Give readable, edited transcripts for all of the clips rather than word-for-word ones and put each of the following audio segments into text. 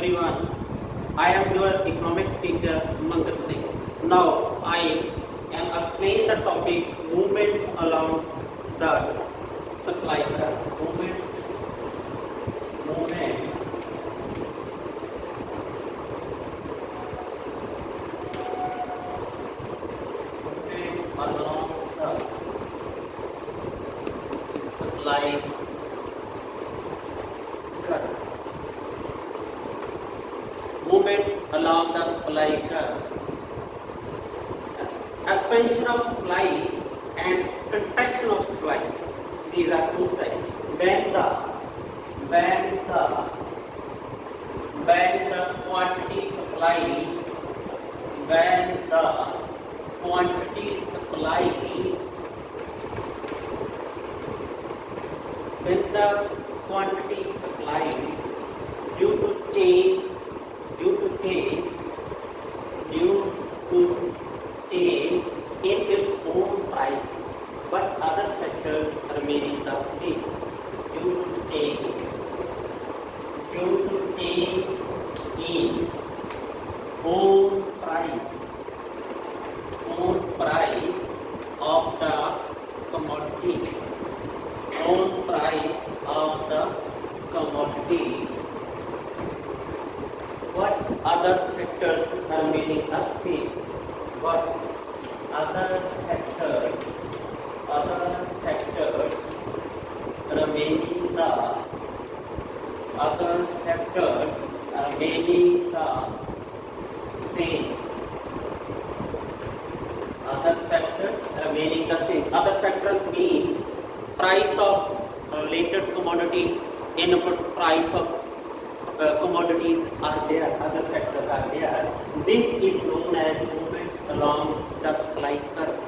everyone. I am your economics teacher Mangat Singh. Now I am explain the topic movement along the supply curve. Movement along the supply curve. Movement along the supply curve. Expansion of supply and contraction of supply. These are two types. When the quantity supply due to change in its own price, but other factors remaining the same. Due to change in own price of the commodity. What other factors remaining the same? What other factors remaining the same? Other factor means price of related commodity, input price of commodities are there, other factors are there. This is known as movement along the supply curve.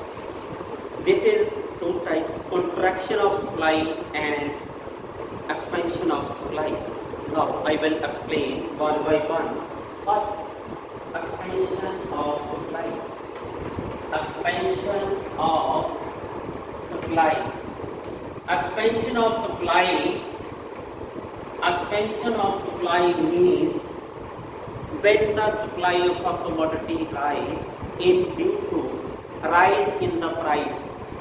This is two types: contraction of supply and expansion of supply. Now I will explain one by one. First, expansion of supply. Expansion of supply means when the supply of a commodity rise in the price,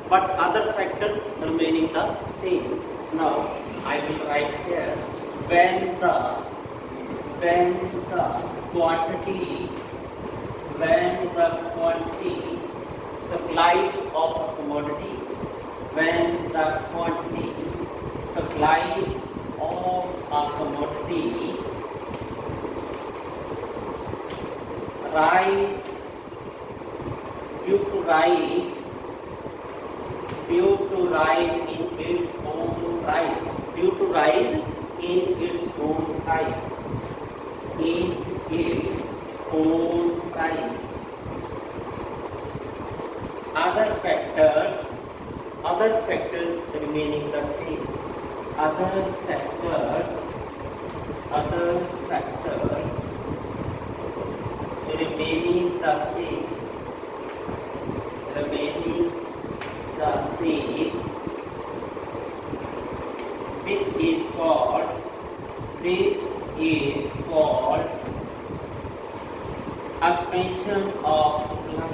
but other factors remaining the same. Now I will write here: when the quantity supply of a commodity rise due to rise in its own price. Other factors remaining the same. Other factors remaining the same. This is called expansion of supply.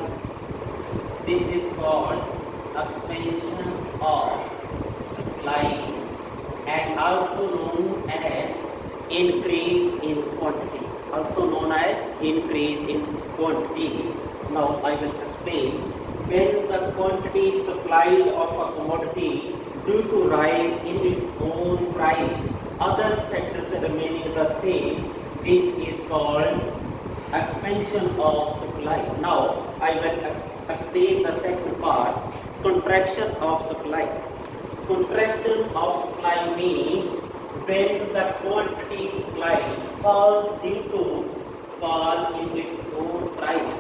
This is called expansion of supply, and also known as increase in quantity. Now I will explain. When the quantity supplied of a commodity due to rise in its own price, other factors remaining the same, this is called expansion of supply. Now I will explain the second part: contraction of supply. Contraction of supply means when the quantity supplied falls due to fall in its own price.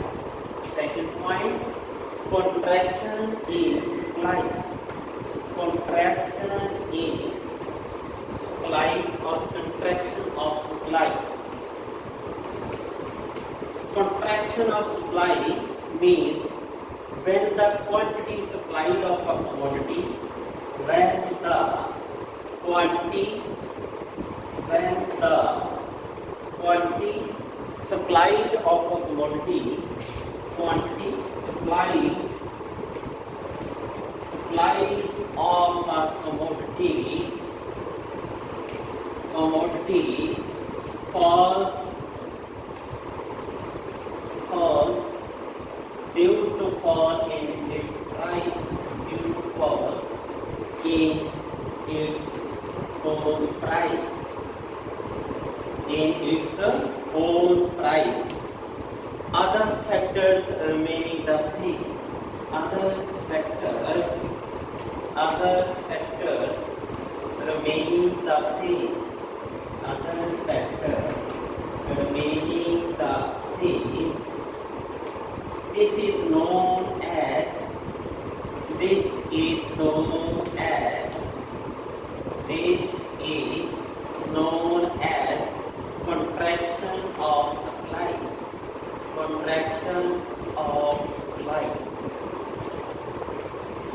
Second point: contraction in supply. Contraction of supply. Contraction of supply means when the quantity supplied of a commodity, when the quantity supplied of a commodity, quantity supplied of a commodity falls due to fall in its price, due to fall in its own price, in its own price. Other factors remaining the same. Other factors remaining the same. Other factors remaining the same. This is known as contraction of supply. Contraction of supply.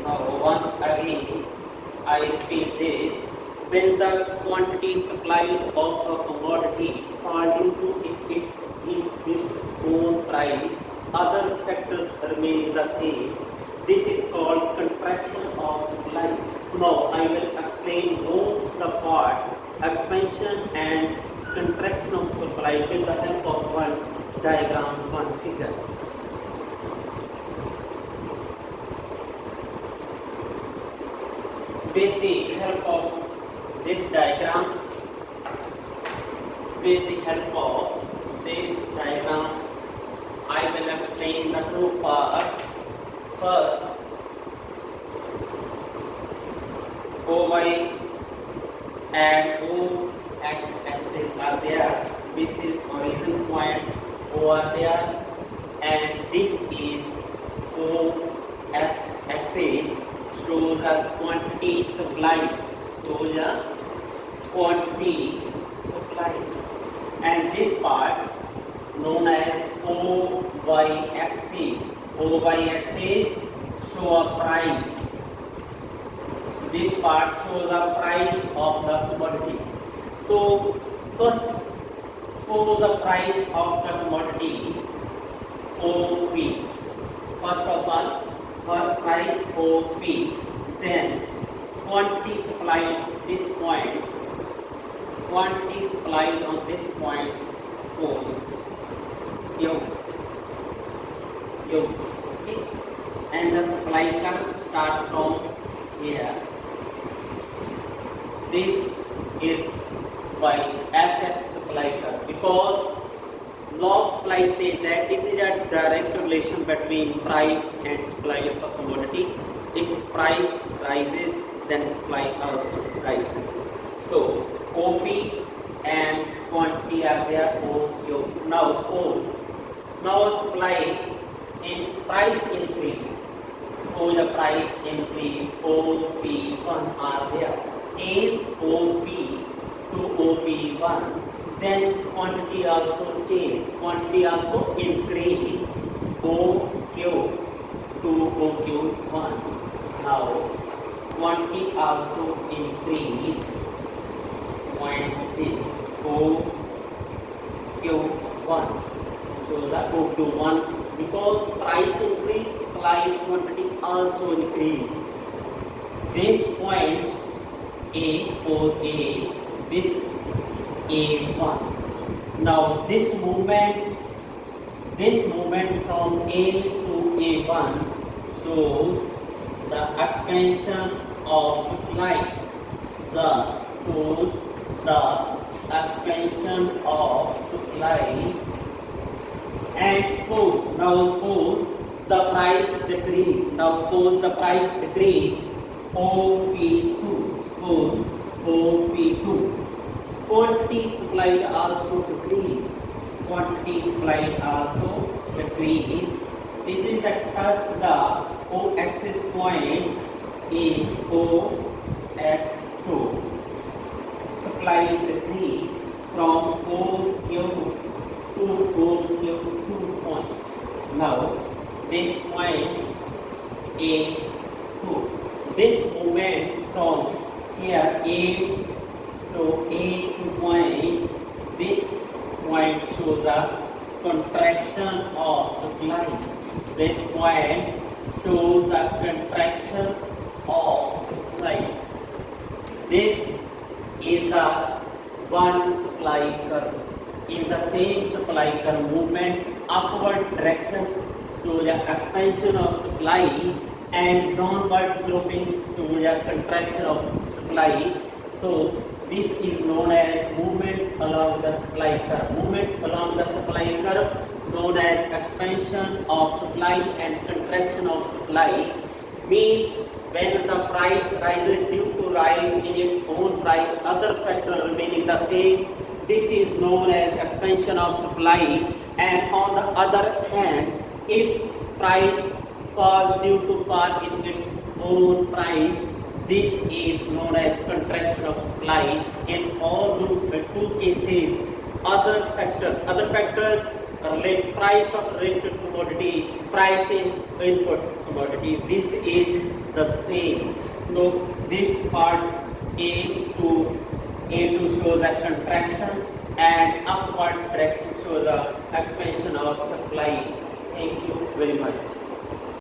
Now once again I repeat this. When the quantity supplied of a commodity fall due to its own price, other factors remaining the same, this is called contraction of supply. Now I will explain both the part, expansion and contraction of supply, with the help of one diagram, one figure. With the help of this diagram, I will explain the two parts. First, OY and OX axis are there. This is origin point over there, and this is OX axis. Shows a quantity supplied. And this part known as OY axis. OY axis show a price. This part shows the price of the commodity. So first, suppose the price of the commodity OP. First of all, for price OP, then quantity supplied this point, quantity supplied on this point O, Q, okay? And the supply curve start from here. This is by SS supply curve, because law of supply says that it is a direct relation between price and supply of a commodity. If price rises, then supply also rises. So OP and quantity are there. OQ. Now suppose supply in price increase. Suppose the price increase OP1 are there. Change OP to OP1. Then quantity also change. Quantity also increase. OQ to OQ1. Now quantity also increase. Point is OQ1. So the OQ1, because price increase, supply quantity also increase. This point is OA, this A1. Now this movement from A to A1 shows the expansion of supply. Shows the expansion of supply. And suppose the price decrease. Now suppose the price decrease OP2. Suppose OP2. Quantity supplied also decrease. Quantity supplied also decrease. This is the touch the O-axis point in OX2. Supply decrease from OQ to OQ2 point. Now this point A2. This movement from here A to A2 point, this point point shows a contraction of supply. This point shows a contraction of supply. This is the one supply curve. In the same supply curve, movement upward direction shows the expansion of supply and downward sloping shows the contraction of supply. So this is known as movement along the supply curve. Movement along the supply curve known as expansion of supply and contraction of supply means when the price rises due to rise in its own price, other factor remaining the same. This is known as expansion of supply. And on the other hand, if price falls due to fall in its own price, this is known as contraction of supply. In all two cases, other factors relate price of related commodity, price in input commodity. This is the same. So this part A2 shows a contraction and upward direction shows the expansion of supply. Thank you very much.